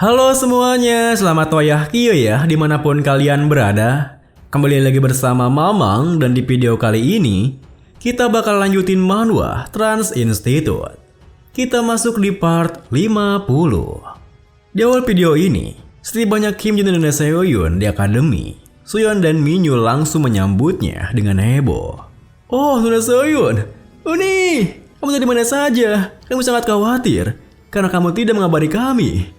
Halo semuanya, selamat wayah kio ya dimanapun kalian berada. Kembali lagi bersama Mamang dan di video kali ini kita bakal lanjutin manhwa Trans Institute. Kita masuk di part 50. Di awal video ini, seperti banyak Kim Jun dan Seohyun di akademi, Suyeon dan Minhyul langsung menyambutnya dengan heboh. Oh, Nuna Seohyun, Uni, kamu dari mana saja? Kami sangat khawatir karena kamu tidak mengabari kami.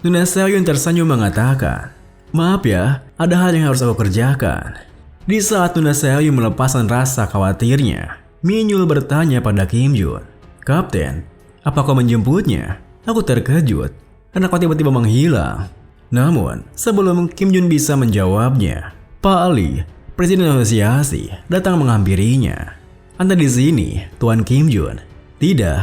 Nuna Seohyun tersenyum mengatakan, maaf ya, ada hal yang harus aku kerjakan. Di saat Nuna Seohyun melepaskan rasa khawatirnya, Minhyul bertanya pada Kim Jun, Kapten, apa kau menjemputnya? Aku terkejut karena kau tiba-tiba menghilang. Namun, sebelum Kim Jun bisa menjawabnya, Pak Ali, Presiden Asosiasi, datang menghampirinya. Anda di sini, Tuan Kim Jun. Tidak,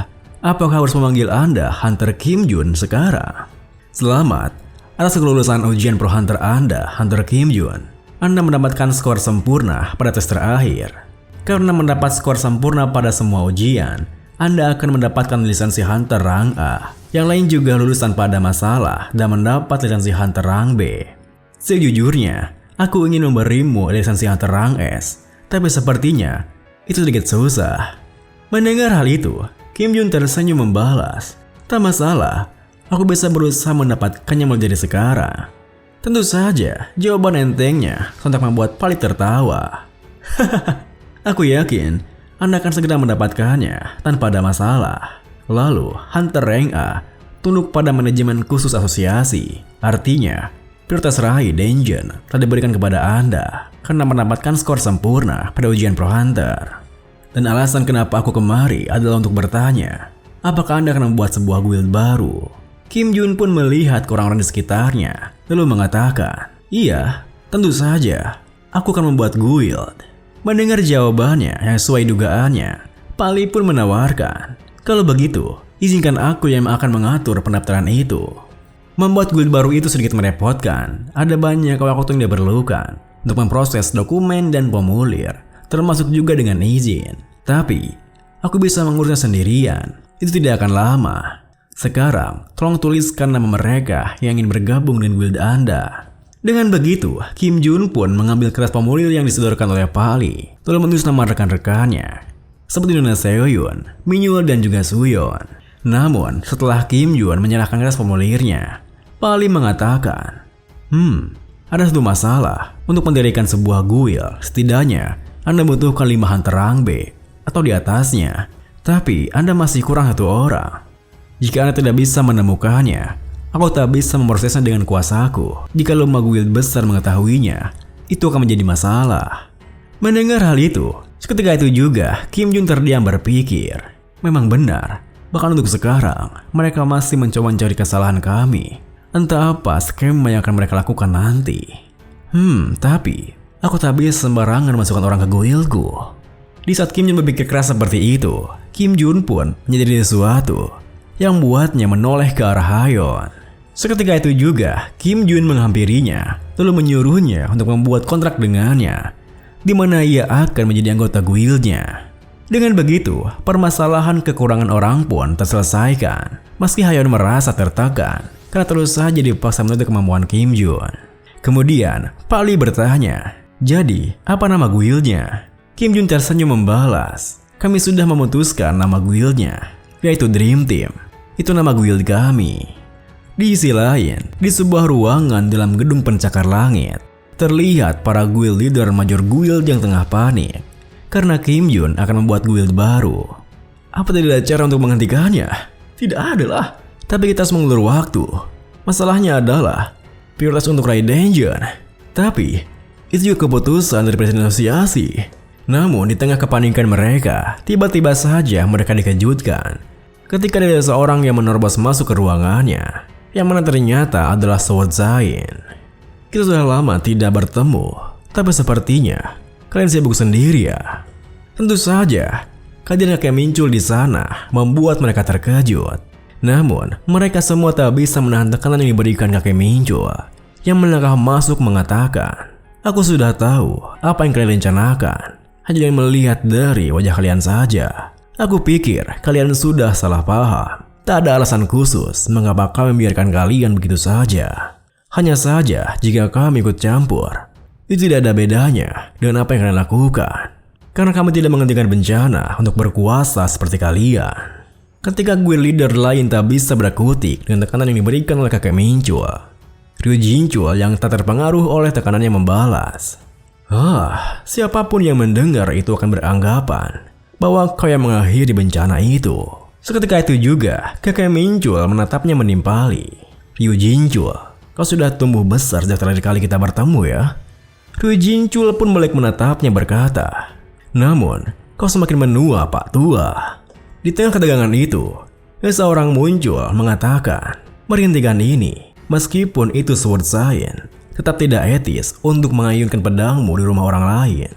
apakah harus memanggil Anda Hunter Kim Jun sekarang? Selamat atas kelulusan ujian Pro Hunter Anda, Hunter Kim Jun. Anda mendapatkan skor sempurna pada tes terakhir. Karena mendapat skor sempurna pada semua ujian, Anda akan mendapatkan lisensi Hunter Rang A. Yang lain juga lulus tanpa ada masalah dan mendapat lisensi Hunter Rang B. Sejujurnya, aku ingin memberimu lisensi Hunter Rang S, tapi sepertinya itu sedikit susah. Mendengar hal itu, Kim Jun tersenyum membalas, tak masalah. Aku bisa berusaha mendapatkannya mulai dari sekarang. Tentu saja, jawaban entengnya sontak membuat Pali tertawa. Aku yakin Anda akan segera mendapatkannya tanpa ada masalah. Lalu, Hunter Rank A tunduk pada manajemen khusus asosiasi. Artinya, prioritas Rai Dungeon telah diberikan kepada Anda karena mendapatkan skor sempurna pada ujian Pro Hunter. Dan alasan kenapa aku kemari adalah untuk bertanya, apakah Anda akan membuat sebuah guild baru? Kim Jun pun melihat ke orang-orang di sekitarnya, lalu mengatakan, iya, tentu saja, aku akan membuat guild. Mendengar jawabannya yang sesuai dugaannya, Pali pun menawarkan, kalau begitu, izinkan aku yang akan mengatur pendaftaran itu. Membuat guild baru itu sedikit merepotkan, ada banyak waktu yang diperlukan untuk memproses dokumen dan formulir, termasuk juga dengan izin. Tapi, aku bisa mengurusnya sendirian, itu tidak akan lama. Sekarang, tolong tuliskan nama mereka yang ingin bergabung dengan guild Anda. Dengan begitu, Kim Jun pun mengambil kertas formulir yang disodorkan oleh Pali, lalu menulis nama rekan-rekannya, seperti Nuna Seohyun, Minhyul dan juga Suyeon. Namun, setelah Kim Jun menyerahkan kertas formulirnya, Pali mengatakan, ada satu masalah. Untuk mendirikan sebuah guild, setidaknya Anda butuhkan 5 Hunter Rang B atau di atasnya. Tapi Anda masih kurang 1 orang. Jika Anda tidak bisa menemukannya, aku tak bisa memprosesnya dengan kuasaku. Jika lembaga guild besar mengetahuinya, itu akan menjadi masalah. Mendengar hal itu, seketika itu juga Kim Jun terdiam berpikir, memang benar, bahkan untuk sekarang mereka masih mencoba mencari kesalahan kami. Entah apa skema yang akan mereka lakukan nanti. Tapi aku tak bisa sembarangan masukkan orang ke guildku. Di saat Kim Jun berpikir keras seperti itu, Kim Jun pun menyadari sesuatu yang membuatnya menoleh ke arah Hayeon. Seketika itu juga, Kim Jun menghampirinya, lalu menyuruhnya untuk membuat kontrak dengannya, di mana ia akan menjadi anggota guildnya. Dengan begitu, permasalahan kekurangan orang pun terselesaikan. Meski Hayeon merasa tertekan, karena terus saja dipaksa menuntut kemampuan Kim Jun. Kemudian, Pali bertanya, jadi apa nama guildnya? Kim Jun tersenyum membalas, kami sudah memutuskan nama guildnya, yaitu Dream Team. Itu nama guild kami. Di sisi lain, di sebuah ruangan dalam gedung pencakar langit, terlihat para guild leader major guild yang tengah panik karena Kim Jun akan membuat guild baru. Apa tidak ada cara untuk menghentikannya? Tidak ada lah. Tapi kita harus mengulur waktu. Masalahnya adalah prioritas untuk Rai Dungeon. Tapi itu juga keputusan dari Presiden Asosiasi. Namun di tengah kepanikan mereka, tiba-tiba saja mereka dikejutkan ketika ada seorang yang menerobos masuk ke ruangannya, yang mana ternyata adalah Sword Zain. Kita sudah lama tidak bertemu, tapi sepertinya kalian sibuk sendiri ya. Tentu saja, kehadiran kakek muncul di sana membuat mereka terkejut. Namun, mereka semua tak bisa menahan tekanan yang diberikan kakek muncul, yang melangkah masuk mengatakan, aku sudah tahu apa yang kalian rencanakan, hanya dengan melihat dari wajah kalian saja. Aku pikir kalian sudah salah paham. Tak ada alasan khusus mengapa kami membiarkan kalian begitu saja. Hanya saja jika kami ikut campur, itu tidak ada bedanya dengan apa yang kalian lakukan. Karena kami tidak menghentikan bencana untuk berkuasa seperti kalian. Ketika guild leader lain tak bisa berkutik dengan tekanan yang diberikan oleh kakek Minchul, Ryu Jinchul yang tak terpengaruh oleh tekanannya membalas. Siapapun yang mendengar itu akan beranggapan bahwa kau yang mengakhiri bencana itu. Seketika itu juga, kakek Minchul menatapnya menimpali. Ryu Jinchul, kau sudah tumbuh besar sejak terakhir kali kita bertemu ya? Ryu Jinchul pun balik menatapnya berkata, namun, kau semakin menua Pak Tua. Di tengah ketegangan itu, seseorang muncul mengatakan, merhentikan ini, meskipun itu sword sign, tetap tidak etis untuk mengayunkan pedangmu di rumah orang lain.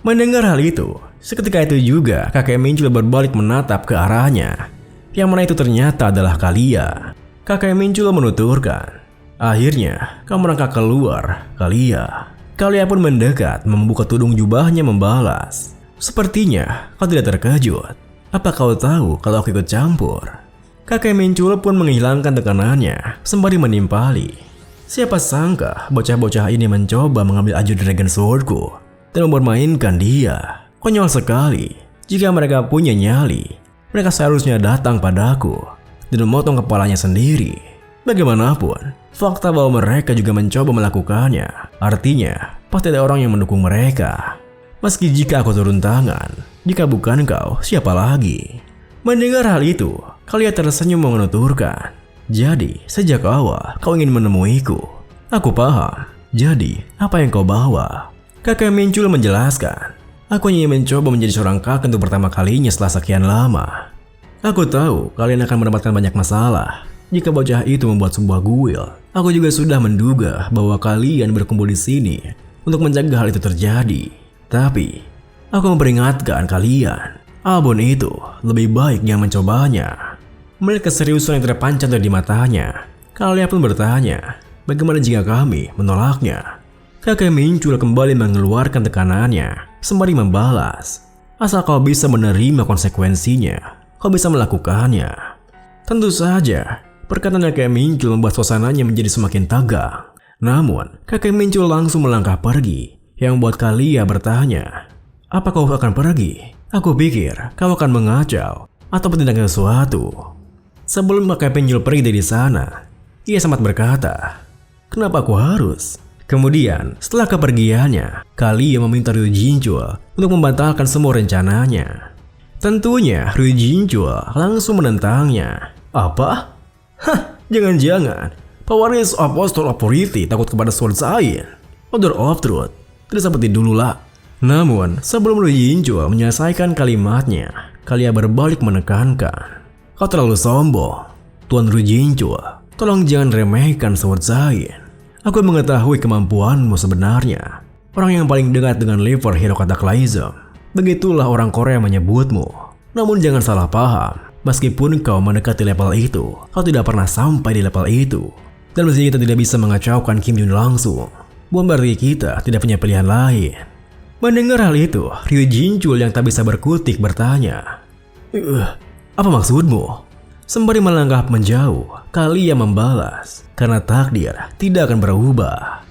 Mendengar hal itu, seketika itu juga kakek Minchul berbalik menatap ke arahnya, yang mana itu ternyata adalah Kalia. Kakek Minchul menuturkan, akhirnya kamu merangkak keluar, Kalia. Kalia pun mendekat membuka tudung jubahnya membalas, sepertinya kau tidak terkejut. Apa kau tahu kalau aku ikut campur? Kakek Minchul pun menghilangkan tekanannya sembari menimpali. Siapa sangka bocah-bocah ini mencoba mengambil ajur Dragon Swordku dan mempermainkan dia. Konyol sekali. Jika mereka punya nyali, mereka seharusnya datang padaku dan memotong kepalanya sendiri. Bagaimanapun, fakta bahwa mereka juga mencoba melakukannya, artinya pasti ada orang yang mendukung mereka. Meski jika aku turun tangan, jika bukan kau, siapa lagi? Mendengar hal itu, Kalia tersenyum menuturkan, jadi sejak awal kau ingin menemuiku. Aku paham. Jadi apa yang kau bawa? Kakek Minchul menjelaskan, aku hanya mencoba menjadi seorang kakek untuk pertama kalinya setelah sekian lama. Aku tahu kalian akan mendapatkan banyak masalah jika bocah itu membuat sebuah guild. Aku juga sudah menduga bahwa kalian berkumpul di sini untuk mencegah hal itu terjadi. Tapi, aku memperingatkan kalian, album itu lebih baik jangan mencobanya. Melihat keseriusan yang terpancar dari matanya, Kalia pun bertanya, bagaimana jika kami menolaknya? Kakek Minchul kembali mengeluarkan tekanannya, sembari membalas, asal kau bisa menerima konsekuensinya, kau bisa melakukannya. Tentu saja, perkataan kakek Minchul membuat suasananya menjadi semakin tegang. Namun, kakek Minchul langsung melangkah pergi, yang membuat Kalia bertanya, apa kau akan pergi? Aku pikir kau akan mengacau atau tindakan sesuatu. Sebelum kakek Minchul pergi dari sana, ia sempat berkata, kenapa aku harus? Kemudian, setelah kepergiannya, Kalia meminta Ryu Jinchul untuk membatalkan semua rencananya. Tentunya, Ryu Jinchul langsung menentangnya. Apa? Jangan-jangan Power of Apostle Authority takut kepada Sword Sign? Order of Truth? Tidak seperti dulu lah. Namun, sebelum Ryu Jinchul menyelesaikan kalimatnya, Kalia berbalik menekankan, kau terlalu sombong. Tuan Ryu Jinchul, tolong jangan remehkan Sword Sign. Aku mengetahui kemampuanmu sebenarnya. Orang yang paling dekat dengan level Hero Cataclysm. Begitulah orang Korea menyebutmu. Namun jangan salah paham. Meskipun kau mendekati level itu, kau tidak pernah sampai di level itu. Dan meski kita tidak bisa mengacaukan Kim Jun langsung, bukan berarti kita tidak punya pilihan lain. Mendengar hal itu, Ryu Jinchul yang tak bisa berkutik bertanya, apa maksudmu? Sembari melangkah menjauh, Kalia membalas, karena takdir tidak akan berubah.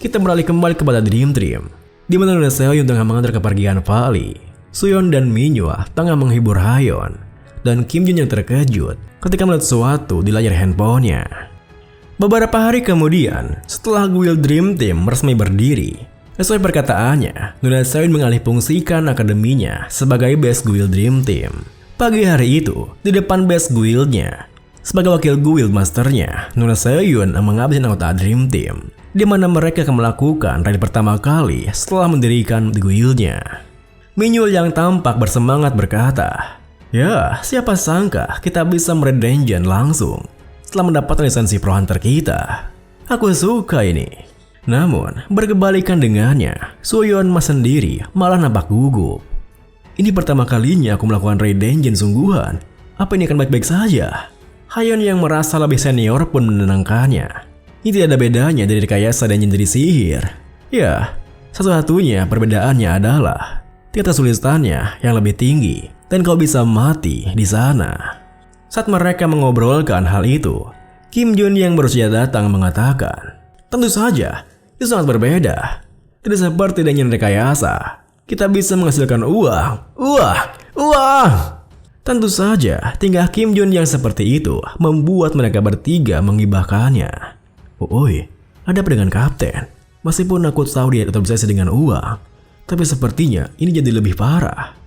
Kita beralih kembali kepada Dream Team, di mana Luna Seoyun tengah mengantar kepergian Vali. Suyeon dan Minhwa tengah menghibur Hayeon, dan Kim Jun yang terkejut ketika melihat sesuatu di layar handphonenya. Beberapa hari kemudian, setelah Guild Dream Team resmi berdiri, sesuai perkataannya, Luna Seoyun mengalihfungsikan akademinya sebagai base Guild Dream Team. Pagi hari itu, di depan base guildnya, sebagai wakil guild masternya, Luna Seoyun mengabsen anggota Dream Team, di mana mereka akan melakukan raid pertama kali setelah mendirikan guildnya. Minhwa yang tampak bersemangat berkata, ya, siapa sangka kita bisa meraid dungeon langsung setelah mendapatkan lisensi Pro Hunter kita. Aku suka ini. Namun, berkebalikan dengannya, Suyeon sendiri malah nampak gugup. Ini pertama kalinya aku melakukan raid dungeon sungguhan. Apa ini akan baik-baik saja? Hayeon yang merasa lebih senior pun menenangkannya. Ini tidak ada bedanya dari rekayasa dungeon dari sihir. Ya, satu-satunya perbedaannya adalah tingkat kesulitannya yang lebih tinggi dan kau bisa mati di sana. Saat mereka mengobrolkan hal itu, Kim Jun yang baru saja datang mengatakan, "Tentu saja, itu sangat berbeda. Tidak seperti dengan rekayasa. Kita bisa menghasilkan uang. Uang. Tentu saja, tingkah Kim Jun yang seperti itu membuat mereka bertiga mengibahkannya. Oi, ada apa dengan kapten? Meskipun aku tahu dia terobsesi dengan uang, tapi sepertinya ini jadi lebih parah.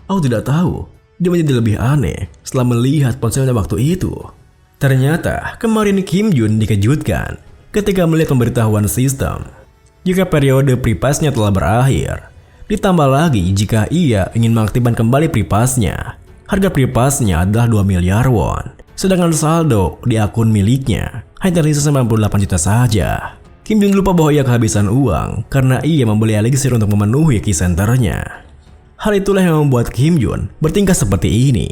Aku tidak tahu. Dia menjadi lebih aneh setelah melihat ponselnya waktu itu." Ternyata kemarin Kim Jun dikejutkan ketika melihat pemberitahuan sistem jika periode pripasnya telah berakhir. Ditambah lagi jika ia ingin mengaktifkan kembali pripasnya. Harga pripasnya adalah 2 miliar won. Sedangkan saldo di akun miliknya hanya tersisa 98 juta saja. Kim Jun lupa bahwa ia kehabisan uang karena ia membeli eliksir untuk memenuhi key centernya. Hal itulah yang membuat Kim Jun bertingkah seperti ini.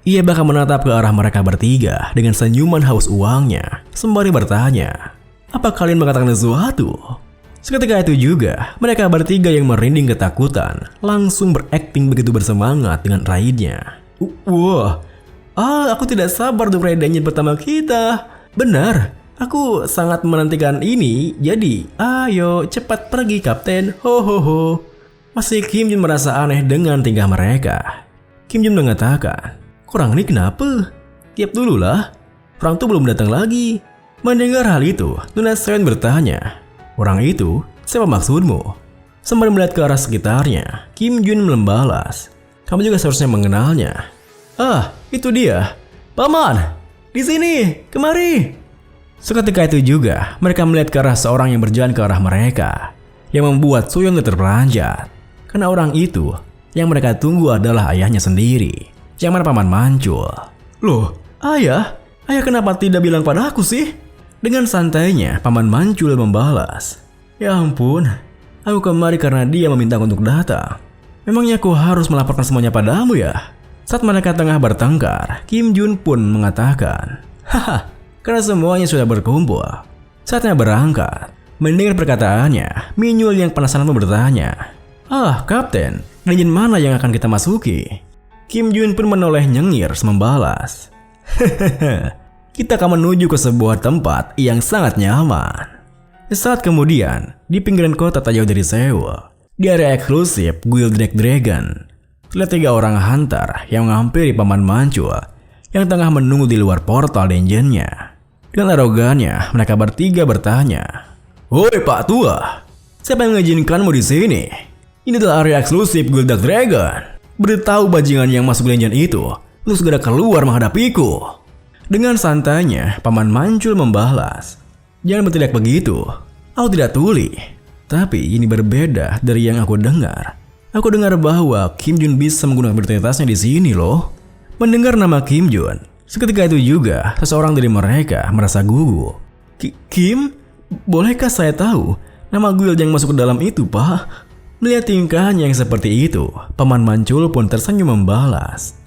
Ia bahkan menatap ke arah mereka bertiga dengan senyuman haus uangnya, sembari bertanya, "Apa kalian mengatakan sesuatu?" Seketika itu juga, mereka bertiga yang merinding ketakutan langsung berakting begitu bersemangat dengan raidnya. Aku tidak sabar untuk raid dungeon pertama kita. Benar, aku sangat menantikan ini, jadi ayo cepat pergi kapten, ho. Masih Kim Jun merasa aneh dengan tingkah mereka. Kim Jun mengatakan, "Kurang ini kenapa? Tiap dulu lah, orang itu belum datang lagi." Mendengar hal itu, Nuna Seon bertanya, "Orang itu, siapa maksudmu?" Sembari melihat ke arah sekitarnya, Kim Jun membalas, "Kamu juga seharusnya mengenalnya." Itu dia. Paman, di sini, kemari." Seketika itu juga, mereka melihat ke arah seorang yang berjalan ke arah mereka, yang membuat Suyong terperanjat. Karena orang itu, yang mereka tunggu adalah ayahnya sendiri. Yang mana Paman Mancul. "Loh, ayah kenapa tidak bilang pada aku sih?" Dengan santainya, Paman Mancul membalas, "Ya ampun, aku kemari karena dia meminta untuk datang. Memangnya aku harus melaporkan semuanya padamu ya?" Saat mereka tengah bertengkar, Kim Jun pun mengatakan, "Karena semuanya sudah berkumpul, saatnya berangkat." Mendengar perkataannya, Minyul yang penasaran bertanya, "Kapten, dungeon mana yang akan kita masuki?" Kim Jun pun menoleh nyengir membalas, "Kita akan menuju ke sebuah tempat yang sangat nyaman." Saat kemudian, di pinggiran kota tak jauh dari Seoul, di area eksklusif Guild Black Dragon, terlihat 3 orang hunter yang menghampiri Paman Mancul yang tengah menunggu di luar portal dungeonnya. Dengan arogannya, mereka bertiga bertanya, "Woi Pak Tua, siapa yang mengizinkanmu di sini? Ini adalah area eksklusif Guild Black Dragon. Beritahu bajingan yang masuk dungeon itu untuk segera keluar menghadapiku." Dengan santainya, Paman Mancul membalas, "Jangan bertindak begitu. Aku tidak tuli. Tapi ini berbeda dari yang aku dengar. Aku dengar bahwa Kim Jun bisa menggunakan otoritasnya di sini loh." Mendengar nama Kim Jun, seketika itu juga seseorang dari mereka merasa gugup. Kim? Bolehkah saya tahu nama guild yang masuk ke dalam itu, Pak?" Melihat tingkahnya yang seperti itu, Paman Mancul pun tersenyum membalas,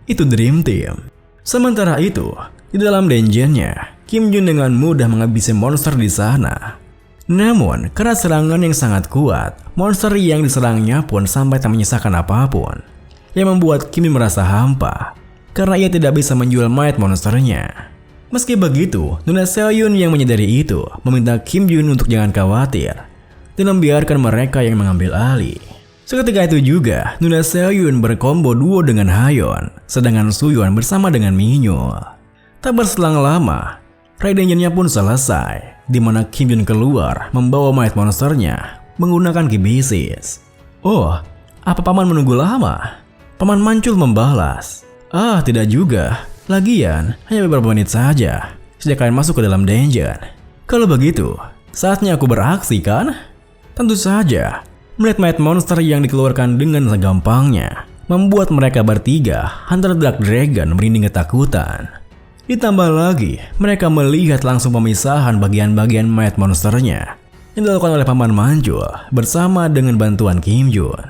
Itu Dream Team." Sementara itu, di dalam dungeonnya, Kim Jun dengan mudah menghabisi monster di sana. Namun, karena serangan yang sangat kuat, monster yang diserangnya pun sampai tak menyisakan apapun, yang membuat Kim Jun merasa hampa, karena ia tidak bisa menjual mayat monsternya. Meski begitu, Nuna Seoyun yang menyadari itu meminta Kim Jun untuk jangan khawatir dan membiarkan mereka yang mengambil alih. Seketika itu juga, Nuna Seoyun berkombo duo dengan Hayon, sedangkan Suyun bersama dengan Minyul. Tak berselang lama, raid dungeonnya pun selesai, di mana Kim Jun keluar membawa mayat monsternya menggunakan kibisis. Apa Paman menunggu lama?" Paman Mancul membalas, Tidak juga. Lagian, hanya beberapa menit saja sejak kalian masuk ke dalam dungeon. Kalau begitu, saatnya aku beraksi kan?" Tentu saja, melihat mayat monster yang dikeluarkan dengan segampangnya membuat mereka bertiga Hunter Dark Dragon merinding ketakutan. Ditambah lagi, mereka melihat langsung pemisahan bagian-bagian mayat monsternya yang dilakukan oleh Paman Mancul bersama dengan bantuan Kim Jun.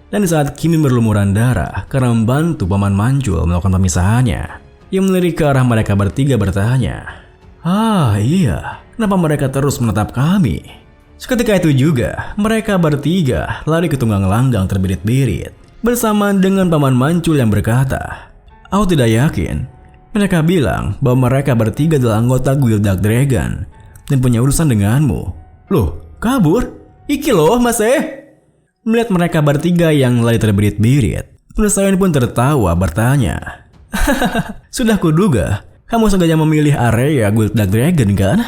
Dan di saat Kim Jun berlumuran darah karena membantu Paman Mancul melakukan pemisahannya, ia melirik ke arah mereka bertiga bertanya, "Iya, kenapa mereka terus menatap kami?" Seketika itu juga, mereka bertiga lari ke tunggang langgang terbirit-birit bersama dengan Paman Mancul yang berkata, Aku tidak yakin. Mereka bilang bahwa mereka bertiga adalah anggota guild Dark Dragon dan punya urusan denganmu. Loh, kabur? Iki loh, Mas Melihat mereka bertiga yang lari terbirit-birit, Nuna Sion pun tertawa bertanya. Sudah kuduga, kamu sengaja memilih area guild Dark Dragon kan?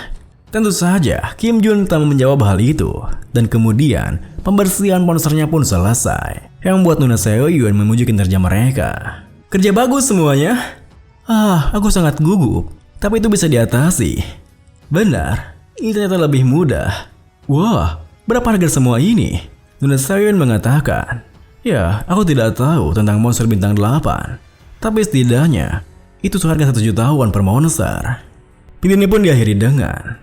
Tentu saja, Kim Jun tak menjawab hal itu. Dan kemudian, pembersihan monsternya pun selesai. Yang membuat Nuna Sion memuji kinerja mereka. Kerja bagus semuanya. Aku sangat gugup. Tapi itu bisa diatasi. Benar, ini ternyata lebih mudah. Wah, berapa harga semua ini? Nuna Sion mengatakan. Ya, aku tidak tahu tentang monster bintang 8. Tapi setidaknya, itu seharga 1 jutawan per monster. Video ini pun diakhiri dengan,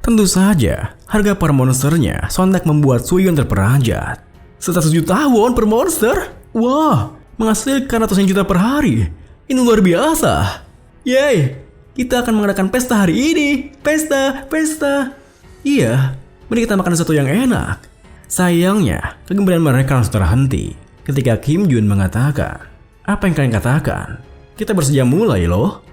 tentu saja, harga per monsternya sontak membuat Suyun terperanjat. 100 juta won per monster? Wah, menghasilkan ratusan juta per hari. Ini luar biasa. Yeay, kita akan mengadakan pesta hari ini. Pesta. Iya, mari kita makan sesuatu yang enak. Sayangnya, kegembiraan mereka langsung terhenti ketika Kim Jun mengatakan, apa yang kalian katakan? Kita bersedia mulai loh.